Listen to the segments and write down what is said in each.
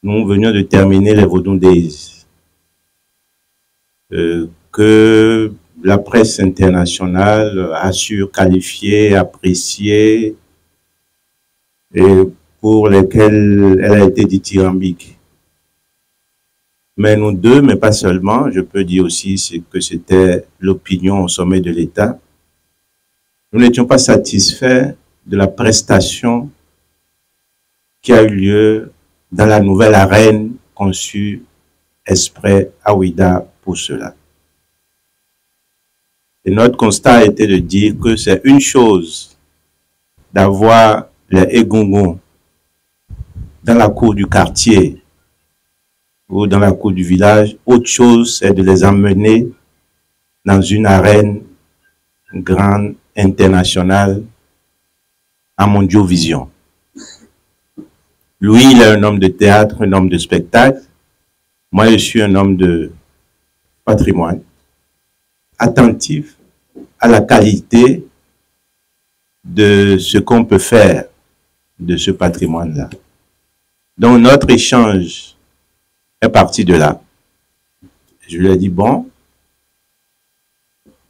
nous venions de terminer les Vodun Days, que la presse internationale a su qualifier, apprécier, et pour lesquels elle a été dithyrambique. Mais nous deux, mais pas seulement, je peux dire aussi que c'était l'opinion au sommet de l'État, nous n'étions pas satisfaits de la prestation qui a eu lieu dans la nouvelle arène conçue exprès à Ouidah pour cela. Et notre constat était de dire que c'est une chose d'avoir les égongons dans la cour du quartier ou dans la cour du village. Autre chose, c'est de les emmener dans une arène grande, internationale, à Mondiovision. Lui, il est un homme de théâtre, un homme de spectacle. Moi, je suis un homme de patrimoine, attentif à la qualité de ce qu'on peut faire de ce patrimoine-là. Donc, notre échange est parti de là. Je lui ai dit, bon,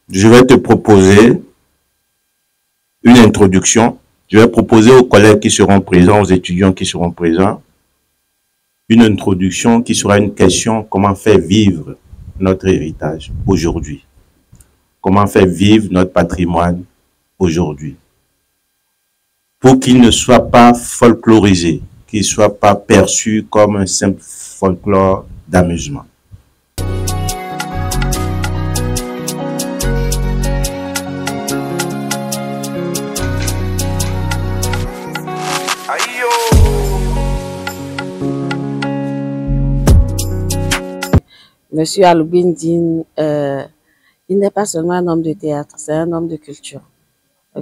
je vais te proposer une introduction. Je vais proposer aux collègues qui seront présents, aux étudiants qui seront présents, une introduction qui sera une question: comment faire vivre notre héritage aujourd'hui? Comment faire vivre notre patrimoine aujourd'hui? Pour qu'il ne soit pas folklorisé, qu'il ne soit pas perçu comme un simple folklore d'amusement. Monsieur Aloubine Dine, il n'est pas seulement un homme de théâtre, c'est un homme de culture.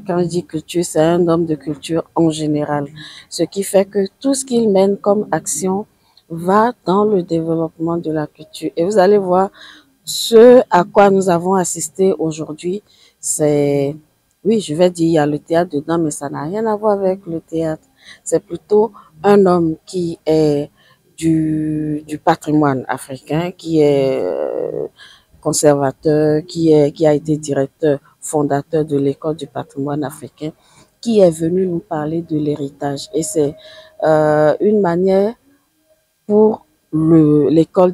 Quand je dis culture, c'est un homme de culture en général. Ce qui fait que tout ce qu'il mène comme action va dans le développement de la culture. Et vous allez voir, ce à quoi nous avons assisté aujourd'hui, c'est, oui, je vais dire, il y a le théâtre dedans, mais ça n'a rien à voir avec le théâtre. C'est plutôt un homme qui est du patrimoine africain, qui est conservateur, qui a été directeur fondateur de l'école du patrimoine africain, qui est venu nous parler de l'héritage. Et c'est une manière pour l'école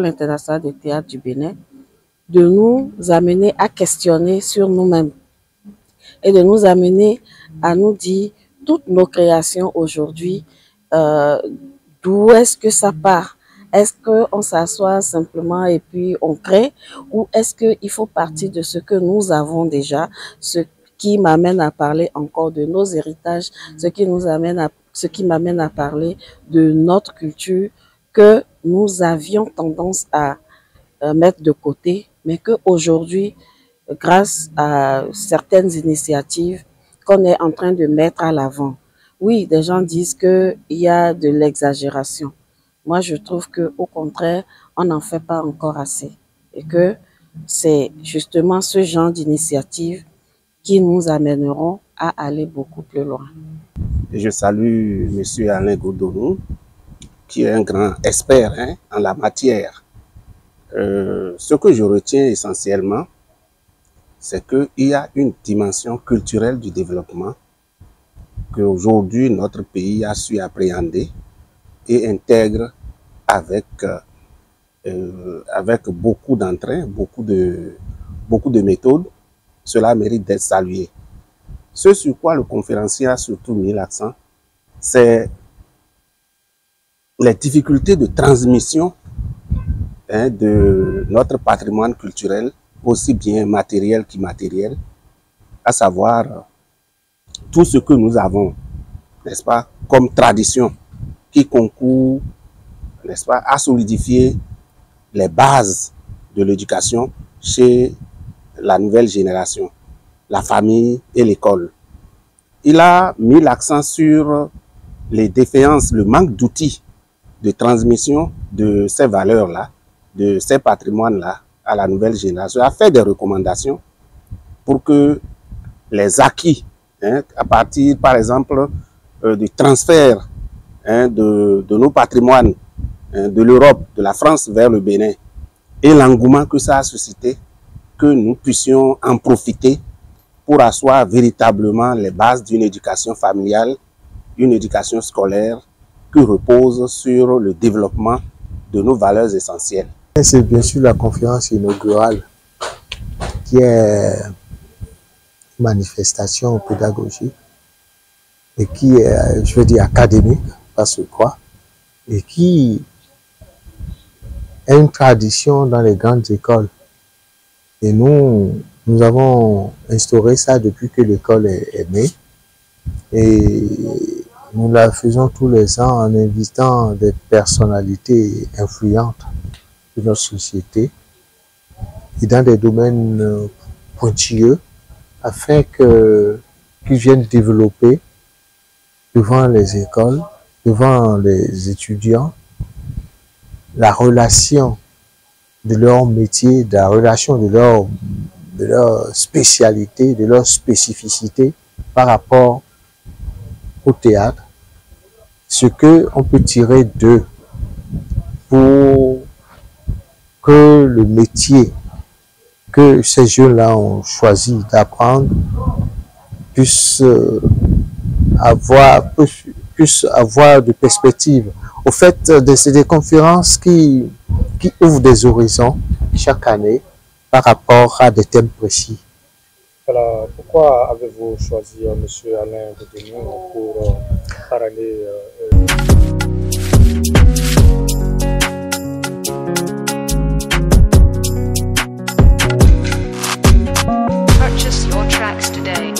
internationale de théâtre du Bénin de nous amener à questionner sur nous-mêmes et de nous amener à nous dire toutes nos créations aujourd'hui, d'où est-ce que ça part? Est-ce qu'on s'assoit simplement et puis on crée, ou est-ce qu'il faut partir de ce que nous avons déjà, ce qui m'amène à parler encore de nos héritages, ce qui m'amène à parler de notre culture que nous avions tendance à mettre de côté, mais qu'aujourd'hui, grâce à certaines initiatives qu'on est en train de mettre à l'avant. Oui, des gens disent qu'il y a de l'exagération. Moi, je trouve qu'au contraire, on n'en fait pas encore assez. Et que c'est justement ce genre d'initiatives qui nous amèneront à aller beaucoup plus loin. Je salue M. Alain Goudounou, qui est un grand expert en la matière. Ce que je retiens essentiellement, c'est qu'il y a une dimension culturelle du développement qu'aujourd'hui notre pays a su appréhender et intègre avec beaucoup d'entrain, beaucoup de méthodes. Cela mérite d'être salué. Ce sur quoi le conférencier a surtout mis l'accent, c'est les difficultés de transmission de notre patrimoine culturel, aussi bien matériel qu'immatériel, à savoir tout ce que nous avons, n'est-ce pas, comme tradition, qui concourt, n'est-ce pas, à solidifier les bases de l'éducation chez la nouvelle génération, la famille et l'école. Il a mis l'accent sur les défaillances, le manque d'outils de transmission de ces valeurs-là, de ces patrimoines-là à la nouvelle génération. Il a fait des recommandations pour que les acquis, à partir par exemple du transfert de nos patrimoines de l'Europe, de la France vers le Bénin, et l'engouement que ça a suscité, que nous puissions en profiter pour asseoir véritablement les bases d'une éducation familiale, une éducation scolaire qui repose sur le développement de nos valeurs essentielles. C'est bien sûr la conférence inaugurale qui est une manifestation pédagogique et qui est, je veux dire, académique, parce que quoi, et qui est une tradition dans les grandes écoles. Et nous avons instauré ça depuis que l'école est née. Et nous la faisons tous les ans en invitant des personnalités influentes de notre société et dans des domaines pointilleux afin qu'ils viennent développer devant les écoles, devant les étudiants, la relation de leur métier, la relation de leur spécialité, de leur spécificité par rapport au théâtre, ce qu'on peut tirer d'eux pour que le métier que ces jeunes-là ont choisi d'apprendre puisse avoir de perspectives. Au fait, c'est des conférences qui ouvrent des horizons chaque année par rapport à des thèmes précis. Alors, pourquoi avez-vous choisi M. Alain Goudénion pour parler Purchase your tracks today.